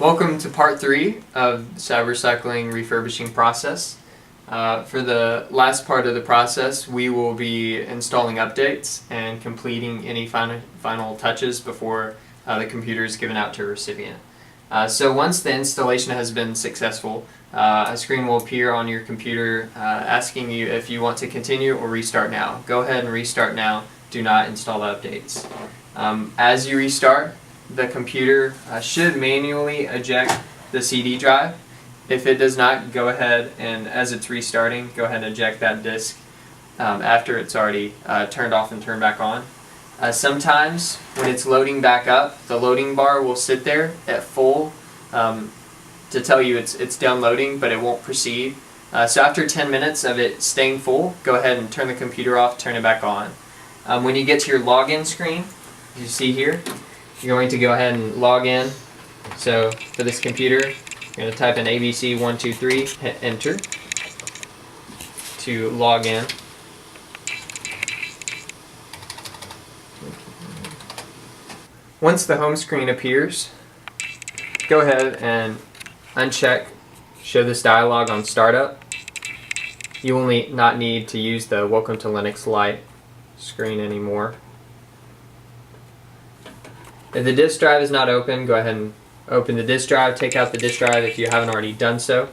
Welcome to part 3 of the CyberCycling refurbishing process. For the last part of the process, we will be installing updates and completing any final touches before the computer is given out to a recipient. So once the installation has been successful, a screen will appear on your computer asking you if you want to continue or restart now. Go ahead and restart now. Do not install updates. As you restart, the computer should manually eject the CD drive. If it does not, go ahead and as it's restarting, go ahead and eject that disk after it's already turned off and turned back on. Sometimes when it's loading back up, the loading bar will sit there at full to tell you it's done loading, but it won't proceed. So after 10 minutes of it staying full, go ahead and turn the computer off, turn it back on. When you get to your login screen, as you see here, you're going to go ahead and log in. So for this computer, you're going to type in ABC123, hit enter to log in. Once the home screen appears, go ahead and uncheck show this dialog on startup. You will not need to use the Welcome to Linux Lite screen anymore. If the disk drive is not open, go ahead and open the disk drive, take out the disk drive if you haven't already done so.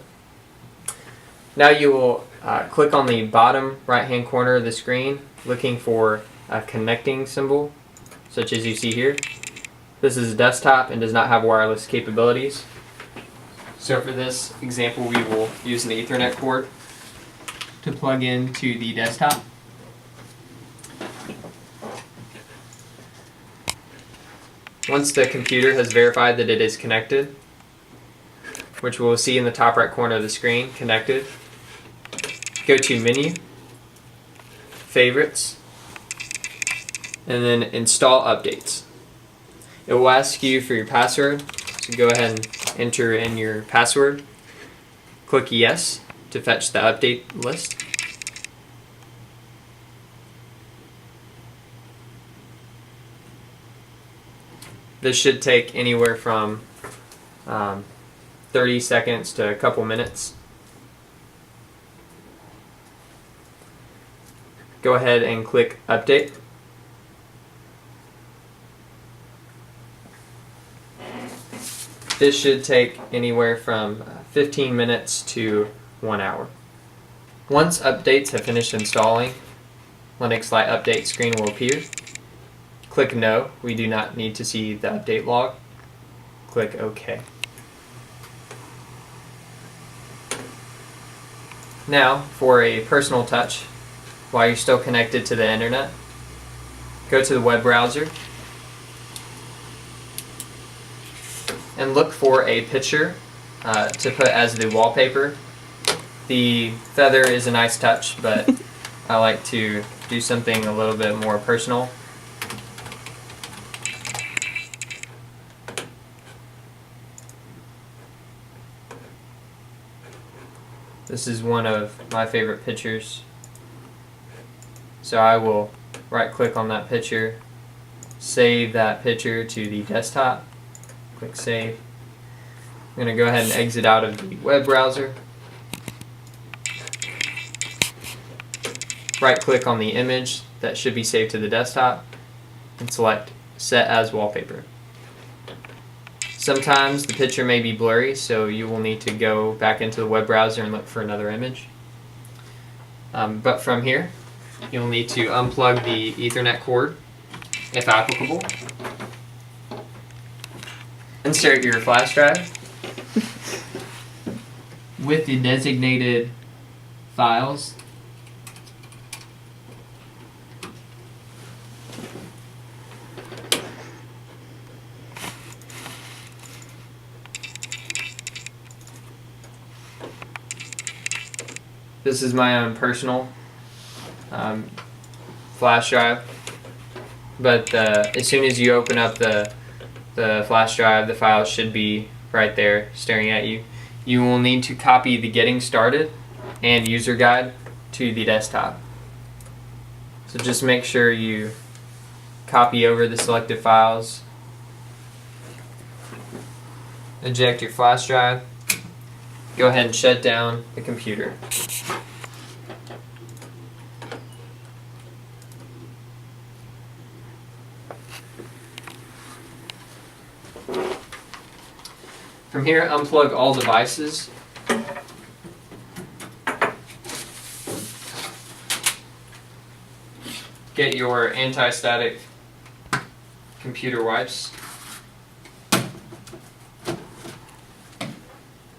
Now you will click on the bottom right hand corner of the screen looking for a connecting symbol, such as you see here. This is a desktop and does not have wireless capabilities. So for this example, we will use an Ethernet cord to plug into the desktop. Once the computer has verified that it is connected, which we'll see in the top right corner of the screen, connected, go to Menu, Favorites, and then Install Updates. It will ask you for your password, so go ahead and enter in your password. Click Yes to fetch the update list. This should take anywhere from 30 seconds to a couple minutes. Go ahead and click Update. This should take anywhere from 15 minutes to 1 hour. Once updates have finished installing, Linux Lite Update screen will appear. Click No, we do not need to see the update log. Click OK. Now, for a personal touch, while you're still connected to the internet, go to the web browser and look for a picture to put as the wallpaper. The feather is a nice touch, but I like to do something a little bit more personal. This is one of my favorite pictures. So I will right click on that picture, save that picture to the desktop, click Save. I'm going to go ahead and exit out of the web browser. Right click on the image that should be saved to the desktop and select Set as Wallpaper. Sometimes the picture may be blurry, so you will need to go back into the web browser and look for another image. But from here, you'll need to unplug the Ethernet cord, if applicable. Insert your flash drive with the designated files. This is my own personal flash drive, but as soon as you open up the flash drive, the files should be right there staring at you. You will need to copy the Getting Started and User Guide to the desktop. So just make sure you copy over the selected files eject your flash drive, go ahead and shut down the computer. From here, unplug all devices. Get your anti-static computer wipes.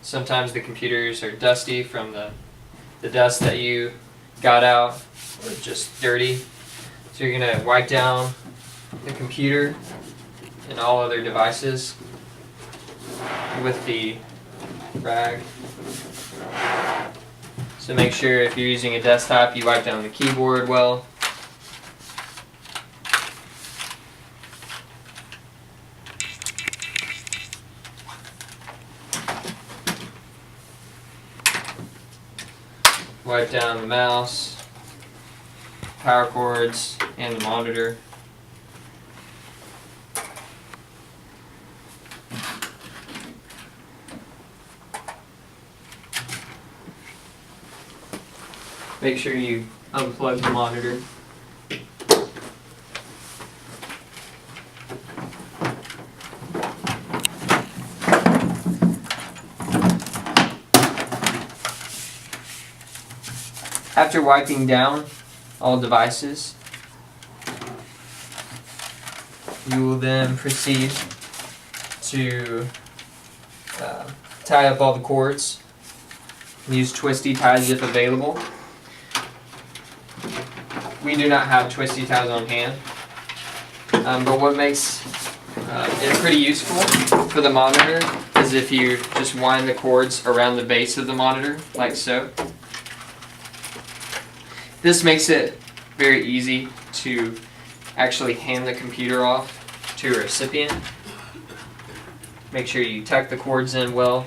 Sometimes the computers are dusty from the dust that you got out, or just dirty. So you're going to wipe down the computer and all other devices with the rag. So make sure if you're using a desktop, you wipe down the keyboard well. Wipe down the mouse, power cords, and the monitor. Make sure you unplug the monitor. After wiping down all devices, you will then proceed to tie up all the cords. Use twisty ties if available. We do not have twisty ties on hand, but what makes it pretty useful for the monitor is if you just wind the cords around the base of the monitor, like so. This makes it very easy to actually hand the computer off to a recipient. Make sure you tuck the cords in well.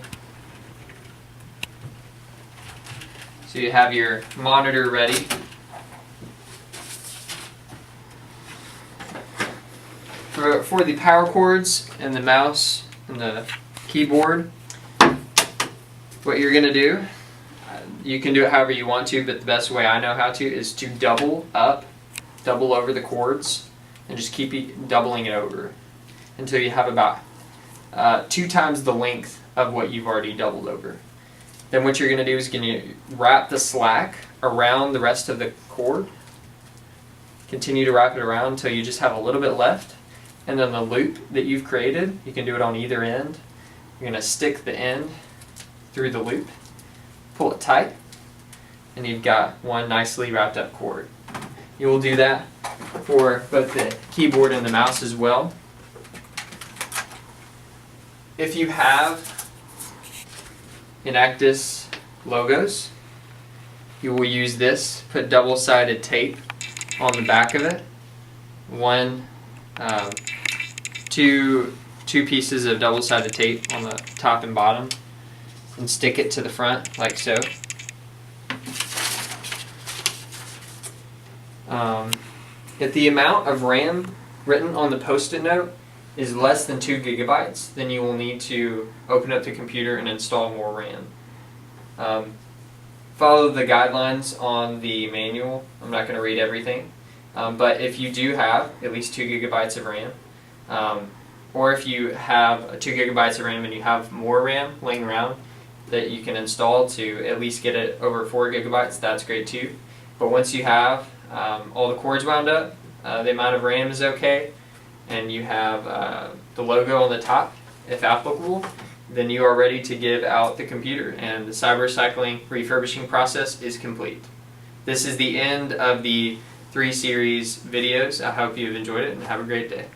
So you have your monitor ready. For the power cords and the mouse and the keyboard, what you're going to do, you can do it however you want to, but the best way I know how to is to double over the cords, and just keep doubling it over until you have about 2 times the length of what you've already doubled over. Then what you're going to do is wrap the slack around the rest of the cord. Continue to wrap it around until you just have a little bit left. And then the loop that you've created, you can do it on either end. You're going to stick the end through the loop, pull it tight, and you've got one nicely wrapped up cord. You will do that for both the keyboard and the mouse as well. If you have Enactus logos, you will use this. Put double-sided tape on the back of it. Two pieces of double-sided tape on the top and bottom, and stick it to the front like so. If the amount of RAM written on the Post-it note is less than 2 gigabytes, then you will need to open up the computer and install more RAM. Follow the guidelines on the manual. I'm not going to read everything, but if you do have at least 2 gigabytes of RAM, or if you have 2 gigabytes of RAM and you have more RAM laying around that you can install to at least get it over 4 gigabytes, that's great too. But once you have all the cords wound up, the amount of RAM is okay, and you have the logo on the top, if applicable, then you are ready to give out the computer, and the cyber-cycling refurbishing process is complete. This is the end of the 3 series videos. I hope you've enjoyed it, and have a great day.